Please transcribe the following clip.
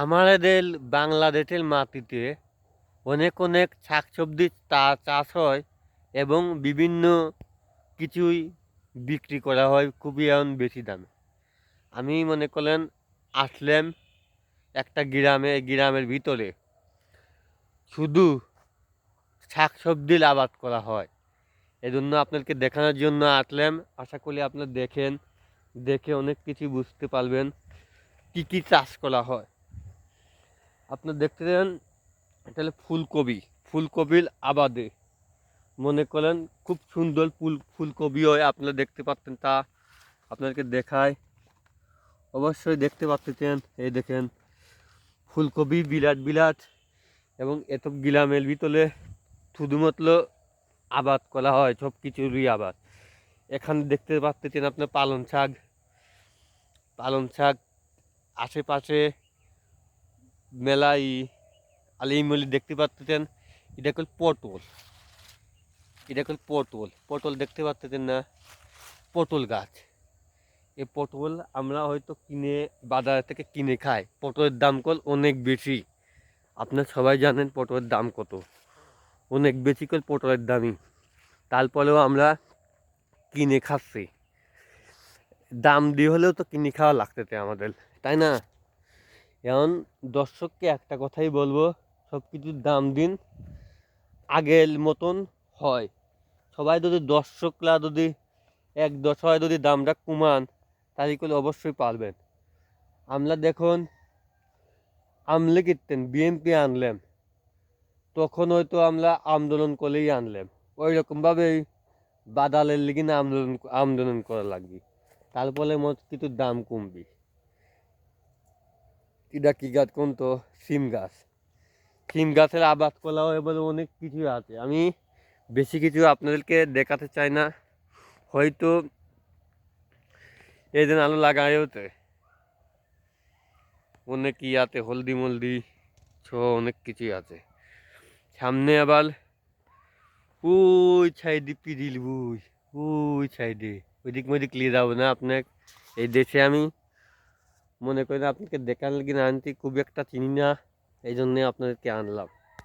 আমাদের বাংলাদেশের মাটিতে অনেক অনেক শাকসবজি চাষ হয় এবং বিভিন্ন কিছুই বিক্রি করা হয় খুবই এখন বেশি দামে। আমি মনে করলেন আসলাম একটা গ্রামে, গ্রামের ভিতরে শুধু শাকসবজির আবাদ করা হয়। এজন্য আপনাদেরকে দেখানোর জন্য আসলাম। আশা করি আপনারা দেখেন, দেখে অনেক কিছু বুঝতে পারবেন কি কি চাষ করা হয়। আপনারা দেখতে দেন, এটা হলো ফুলকপি। ফুলকপির আবাদে মনে করেন খুব সুন্দর ফুলকপি হয়। আপনারা দেখতে পাচ্ছেন, তা আপনাদেরকে দেখায়, অবশ্যই দেখতে পাচ্ছেন। এই দেখেন ফুলকপি বিরাট বিরাট, এবং এত গ্রামের ভিতরে শুধুমাত্র আবাদ করা হয়, সব কিছুরই আবাদ। এখানে দেখতে পাচ্ছেন আপনার পালং শাক। পালং শাক আশেপাশে মেলাই আলিমলি দেখতে পাচ্ছেন। এটা কল পটল, এটা কল পটল। পটল দেখতে পাচ্ছেন না, পটল গাছ। এই পটল আমরা হয়তো কিনে, বাজার থেকে কিনে খাই। পটলের দাম কল অনেক বেশি। আপনারা সবাই জানেন পটলের দাম কত, অনেক বেশি করে পটলের দামই। তারপরেও আমরা কিনে খাচ্ছি, দাম দিয়ে হলেও তো কিনে খাওয়া লাগতেছে আমাদের, তাই না? এখন দর্শককে একটা কথাই বলবো, সব কিছুর দাম দিন, আগের মতন হয়। সবাই যদি, দর্শকরা যদি সবাই যদি দামটা কমান, তাহলে করলে অবশ্যই পারবেন। আমরা দেখুন, আমলে কিনতেন, বিএনপি আনলাম, তখন হয়তো আমরা আন্দোলন করলেই আনলাম। ওই রকমভাবেই বাদালের লিগে না আন্দোলন আন্দোলন করা লাগবে, তারপরে মত কিছু দাম কমবে। এটা কি গাছ কোন তো? সিম গাছ। সিম গাছের আবাদ করাও এবার অনেক কিছু আছে। আমি বেশি কিছু আপনাদেরকে দেখাতে চাই না, হয়তো এই দিন আলু লাগাই হতে অনেক কি আছে, হলদি মলদি অনেক কিছুই আছে। সামনে আবার ওই সাইডে পিরিল বুই, ওই সাইডে ওইদিক মদিক নিয়ে যাবো না আপনার। এই দেশে আমি মনে করি আপনাকে দেখার লাগি না আনতে, খুব একটা চিনি না, এই জন্যে আপনাদেরকে আনলাম।